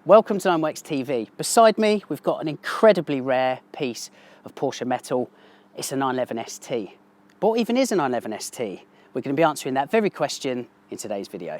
Welcome to Works TV. Beside me, we've got an incredibly rare piece of Porsche metal. It's a 911 ST. But what even is a 911 ST? We're going to be answering that very question in today's video.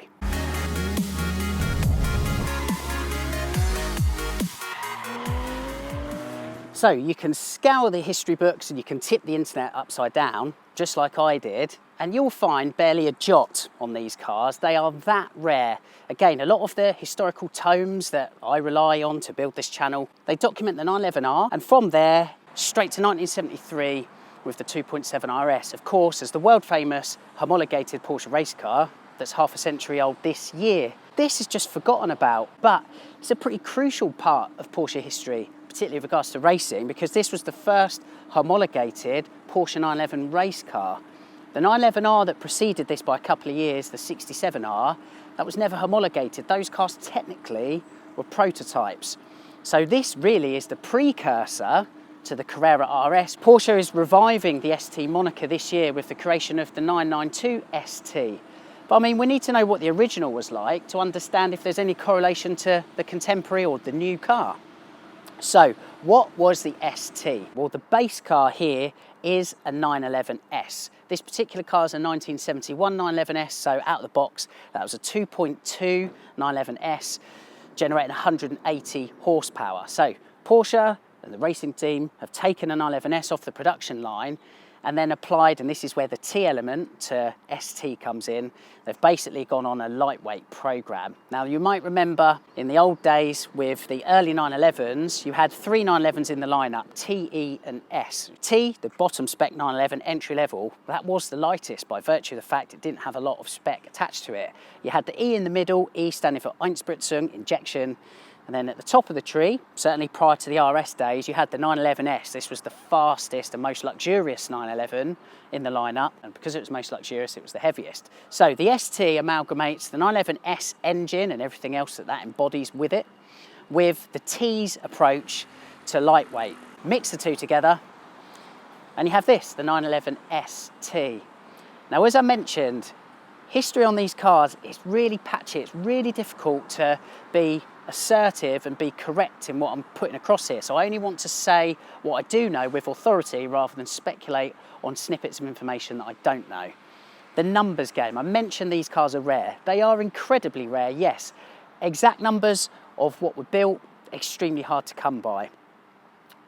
So you can scour the history books and you can tip the internet upside down, just like I did, and you'll find barely a jot on these cars. They are that rare. Again, a lot of the historical tomes that I rely on to build this channel, they document the 911R, and from there, straight to 1973 with the 2.7 RS, of course, as the world famous homologated Porsche race car that's half a century old this year. This is just forgotten about, but it's a pretty crucial part of Porsche history, particularly with regards to racing, because this was the first homologated Porsche 911 race car. The 911R that preceded this by a couple of years, the 67R, that was never homologated. Those cars technically were prototypes. So this really is the precursor to the Carrera RS. Porsche is reviving the ST moniker this year with the creation of the 992 ST. But I mean, we need to know what the original was like to understand if there's any correlation to the contemporary or the new car. So, what was the ST? Well, the base car here is a 911S. This particular car is a 1971 911S, so out of the box, that was a 2.2 911S, generating 180 horsepower. So, Porsche and the racing team have taken a 911S off the production line and then applied, and this is where the T element to ST comes in, they've basically gone on a lightweight program. Now you might remember in the old days with the early 911s, you had three 911s in the lineup, T, E and S. T, the bottom spec 911 entry level, that was the lightest by virtue of the fact it didn't have a lot of spec attached to it. You had the E in the middle, E standing for Einspritzung, injection, and then at the top of the tree, certainly prior to the RS days, you had the 911S. This was the fastest and most luxurious 911 in the lineup, and because it was most luxurious, it was the heaviest. So the ST amalgamates the 911S engine and everything else that embodies with it, with the T's approach to lightweight. Mix the two together, and you have this, the 911 ST. Now, as I mentioned, history on these cars is really patchy. It's really difficult to be assertive and be correct in what I'm putting across here. So I only want to say what I do know with authority rather than speculate on snippets of information that I don't know. The numbers game. I mentioned these cars are rare. They are incredibly rare, yes. Exact numbers of what were built, extremely hard to come by.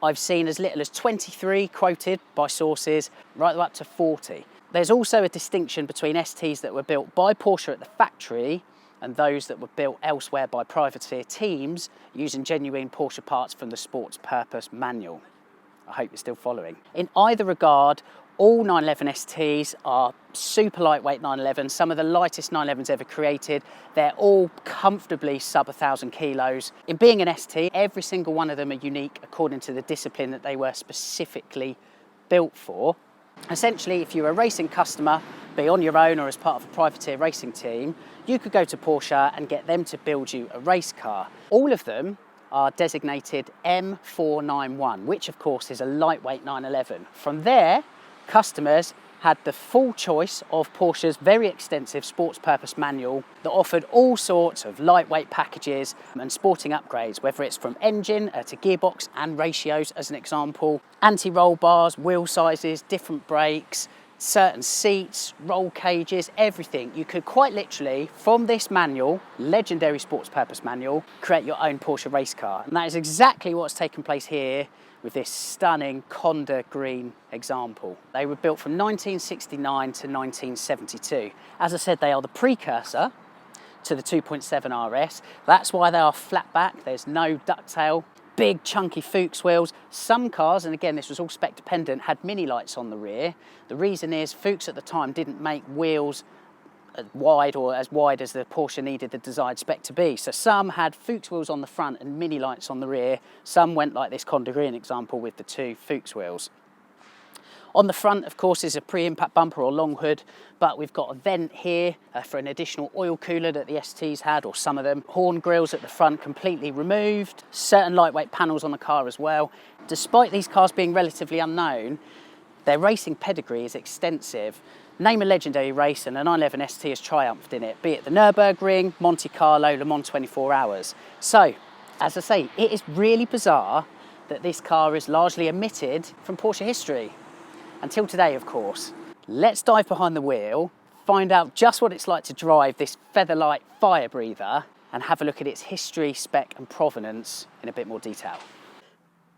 I've seen as little as 23 quoted by sources, right up to 40. There's also a distinction between STs that were built by Porsche at the factory and those that were built elsewhere by privateer teams using genuine Porsche parts from the Sports Purpose Manual. I hope you're still following. In either regard, all 911 STs are super lightweight 911s, some of the lightest 911s ever created. They're all comfortably sub 1,000 kilos. In being an ST, every single one of them are unique according to the discipline that they were specifically built for. Essentially, if you're a racing customer, be on your own or as part of a privateer racing team, you could go to Porsche and get them to build you a race car. All of them are designated M491, which of course is a lightweight 911. From there, customers had the full choice of Porsche's very extensive sports purpose manual that offered all sorts of lightweight packages and sporting upgrades, whether it's from engine to gearbox and ratios as an example, anti-roll bars, wheel sizes, different brakes, certain seats, roll cages, everything. You could quite literally, from this manual, legendary sports purpose manual, create your own Porsche race car. And that is exactly what's taken place here with this stunning Conda green example. They were built from 1969 to 1972. As I said, they are the precursor to the 2.7 RS. That's why they are flat back, there's no ducktail, big chunky Fuchs wheels. Some cars, and again this was all spec dependent, had mini lights on the rear. The reason is Fuchs at the time didn't make wheels as wide as the Porsche needed the desired spec to be. So some had Fuchs wheels on the front and mini lights on the rear. Some went like this Conda green example with the two Fuchs wheels. On the front, of course, is a pre-impact bumper or long hood, but we've got a vent here for an additional oil cooler that the STs had, or some of them. Horn grills at the front completely removed. Certain lightweight panels on the car as well. Despite these cars being relatively unknown, their racing pedigree is extensive. Name a legendary race and a 911 ST has triumphed in it, be it the Nürburgring, Monte Carlo, Le Mans 24 Hours. So, As I say, it is really bizarre that this car is largely omitted from Porsche history. Until today, of course. Let's dive behind the wheel, find out just what it's like to drive this featherlight fire breather, and have a look at its history, spec and provenance in a bit more detail.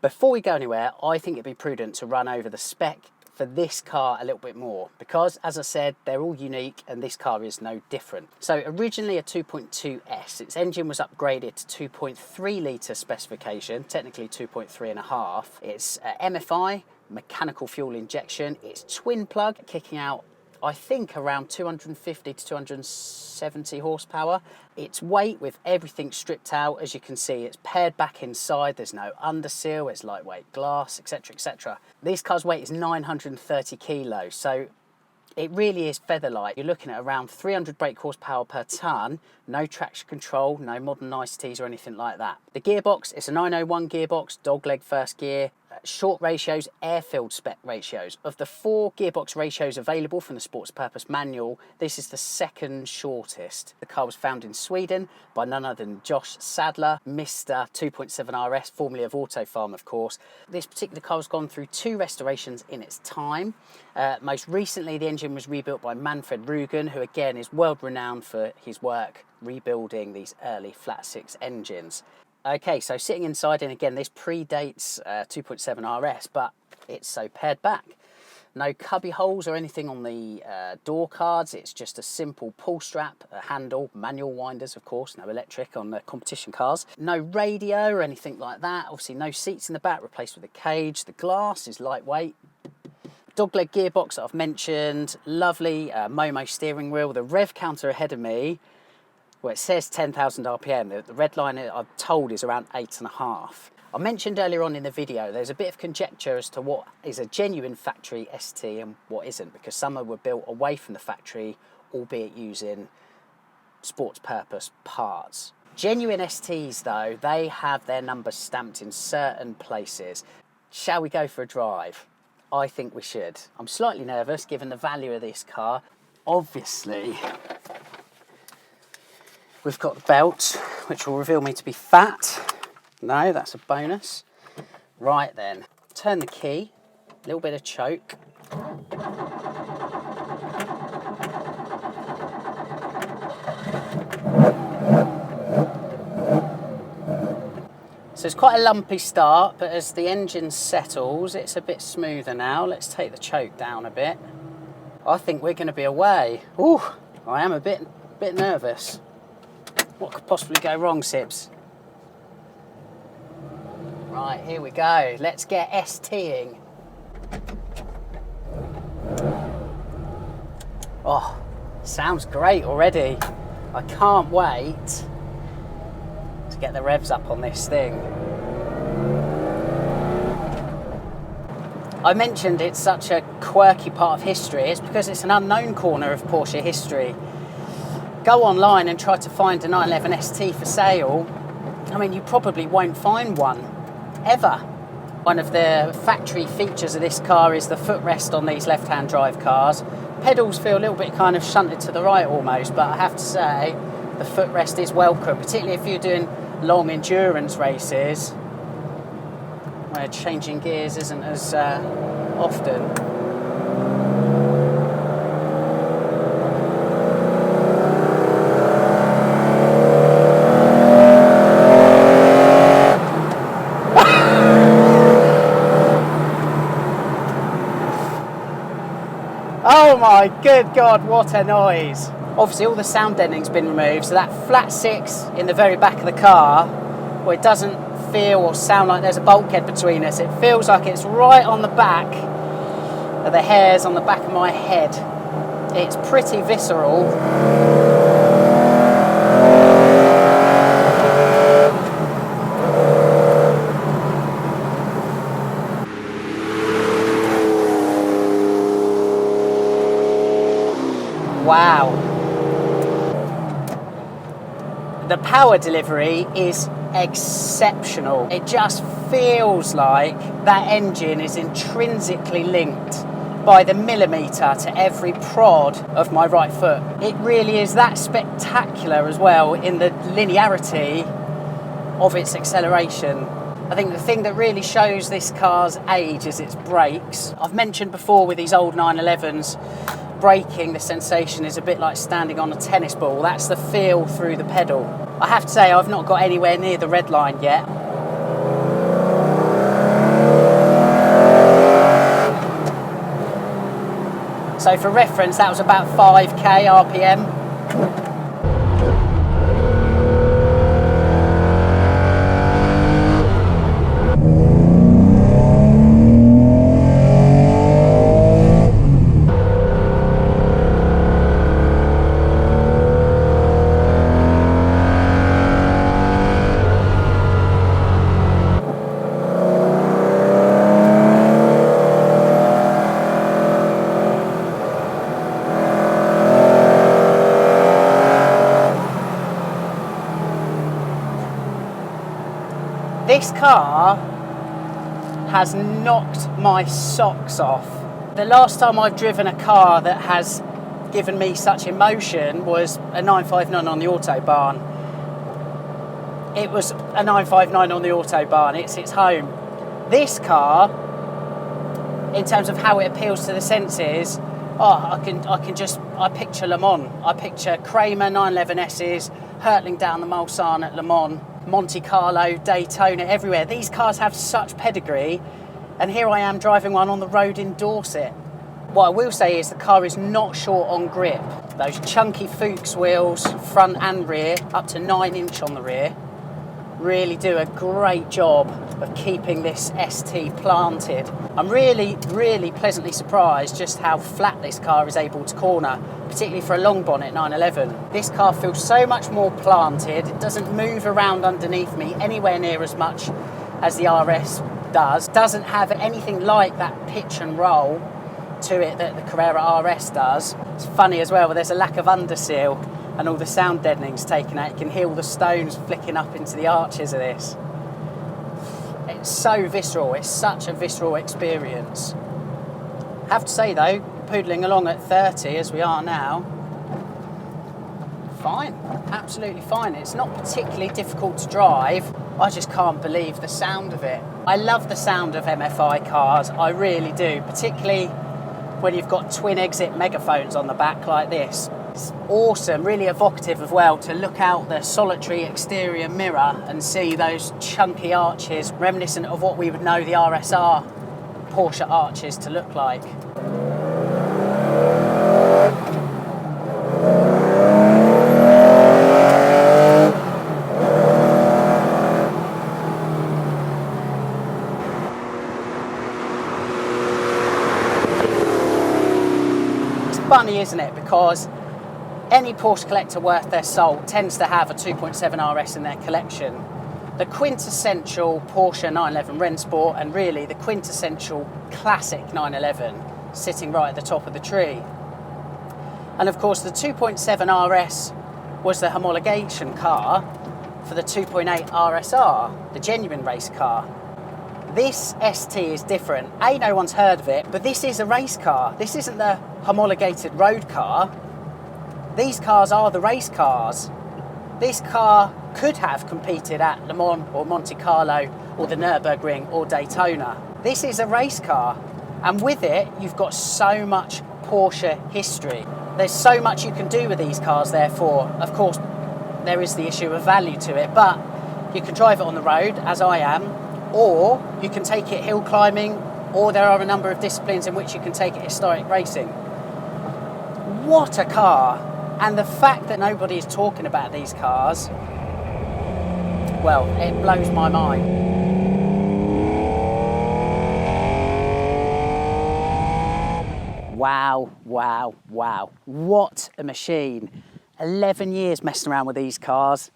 Before we go anywhere, I think it'd be prudent to run over the spec for this car a little bit more because, as I said, they're all unique and this car is no different. So originally a 2.2S, its engine was upgraded to 2.3 litre specification, technically 2.3.5. It's MFI, mechanical fuel injection. It's twin plug, kicking out I think around 250 to 270 horsepower. Its weight with everything stripped out, as you can see, it's pared back inside, there's no underseal, it's lightweight glass, etc, etc. This car's weight is 930 kilos, so it really is featherlight. You're looking at around 300 brake horsepower per tonne, no traction control, no modern niceties or anything like that. The gearbox, it's a 901 gearbox, dogleg first gear, short ratios, air-filled spec ratios. Of the 4 gearbox ratios available from the Sports Purpose manual, this is the second shortest. The car was found in Sweden by none other than Josh Sadler, Mr. 2.7 RS, formerly of Autofarm, of course. This particular car has gone through 2 restorations in its time. Most recently, the engine was rebuilt by Manfred Rugen, who again is world-renowned for his work rebuilding these early flat-six engines. Okay, so sitting inside, and again, this predates 2.7 RS, but it's so pared back. No cubby holes or anything on the door cards. It's just a simple pull strap, a handle, manual winders, of course, no electric on the competition cars. No radio or anything like that. Obviously, no seats in the back, replaced with a cage. The glass is lightweight. Dogleg gearbox that I've mentioned. Lovely Momo steering wheel. The rev counter ahead of me, well, it says 10,000 RPM. The red line I'm told is around 8.5. I mentioned earlier on in the video, there's a bit of conjecture as to what is a genuine factory ST and what isn't, because some were built away from the factory, albeit using sports purpose parts. Genuine STs though, they have their numbers stamped in certain places. Shall we go for a drive? I think we should. I'm slightly nervous given the value of this car. Obviously, we've got the belt, which will reveal me to be fat. No, that's a bonus. Right then, turn the key, a little bit of choke. So it's quite a lumpy start, but as the engine settles, it's a bit smoother now. Let's take the choke down a bit. I think we're going to be away. Ooh, I am a bit nervous. What could possibly go wrong, Sibs? Right, here we go. Let's get STing. Oh, sounds great already. I can't wait to get the revs up on this thing. I mentioned it's such a quirky part of history. It's because it's an unknown corner of Porsche history. Go online and try to find a 911 ST for sale. I mean, you probably won't find one, ever. One of the factory features of this car is the footrest on these left-hand drive cars. Pedals feel a little bit kind of shunted to the right almost, but I have to say the footrest is welcome, particularly if you're doing long endurance races where changing gears isn't as often. Oh my good God, what a noise. Obviously all the sound deadening's been removed, so that flat six in the very back of the car, well, it doesn't feel or sound like there's a bulkhead between us. It feels like it's right on the back of the hairs on the back of my head. It's pretty visceral. Wow. The power delivery is exceptional. It just feels like that engine is intrinsically linked by the millimetre to every prod of my right foot. It really is that spectacular as well in the linearity of its acceleration. I think the thing that really shows this car's age is its brakes. I've mentioned before with these old 911s, braking, the sensation is a bit like standing on a tennis ball. That's the feel through the pedal. I have to say, I've not got anywhere near the red line yet. So for reference, that was about 5k RPM. This car has knocked my socks off. The last time I've driven a car that has given me such emotion was a 959 on the Autobahn. It was a 959 on the Autobahn, it's home. This car, in terms of how it appeals to the senses, I picture Le Mans. I picture Kramer 911S's hurtling down the Mulsanne at Le Mans, Monte Carlo, Daytona, everywhere. These cars have such pedigree, and here I am driving one on the road in Dorset. What I will say is the car is not short on grip. Those chunky Fuchs wheels, front and rear, up to 9" on the rear, really do a great job of keeping this ST planted. I'm really pleasantly surprised just how flat this car is able to corner, particularly for a long bonnet 911. This car feels so much more planted. It doesn't move around underneath me anywhere near as much as the RS does. Doesn't have anything like that pitch and roll to it that the Carrera RS does. It's funny as well, but there's a lack of underseal and all the sound deadening's taken out. You can hear all the stones flicking up into the arches of this. It's so visceral, it's such a visceral experience. I have to say though, poodling along at 30 as we are now, fine, absolutely fine. It's not particularly difficult to drive. I just can't believe the sound of it. I love the sound of MFI cars, I really do, particularly when you've got twin exit megaphones on the back like this. It's awesome, really evocative as well to look out the solitary exterior mirror and see those chunky arches reminiscent of what we would know the RSR Porsche arches to look like. It's funny, isn't it? Because any Porsche collector worth their salt tends to have a 2.7 RS in their collection. The quintessential Porsche 911 Rennsport, and really the quintessential classic 911 sitting right at the top of the tree. And of course the 2.7 RS was the homologation car for the 2.8 RSR, the genuine race car. This ST is different. No one's heard of it, but this is a race car. This isn't the homologated road car. These cars are the race cars. This car could have competed at Le Mans or Monte Carlo or the Nürburgring or Daytona. This is a race car, and with it you've got so much Porsche history. There's so much you can do with these cars, therefore. Of course, there is the issue of value to it, but you can drive it on the road, as I am, or you can take it hill climbing, or there are a number of disciplines in which you can take it historic racing. What a car! And the fact that nobody is talking about these cars, well, it blows my mind. Wow, wow, wow. What a machine. 11 years messing around with these cars.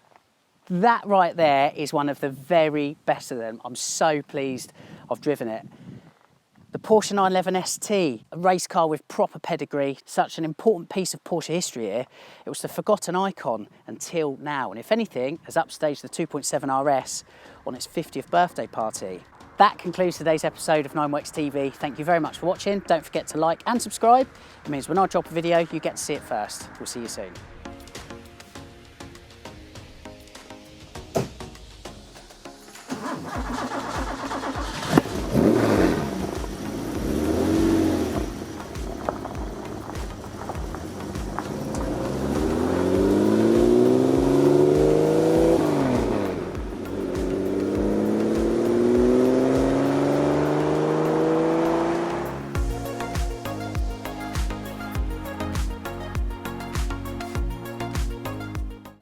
That right there is one of the very best of them. I'm so pleased I've driven it. The Porsche 911 ST, a race car with proper pedigree, such an important piece of Porsche history here. It was the forgotten icon until now, and if anything, has upstaged the 2.7 RS on its 50th birthday party. That concludes today's episode of 9works TV. Thank you very much for watching. Don't forget to like and subscribe. It means when I drop a video, you get to see it first. We'll see you soon.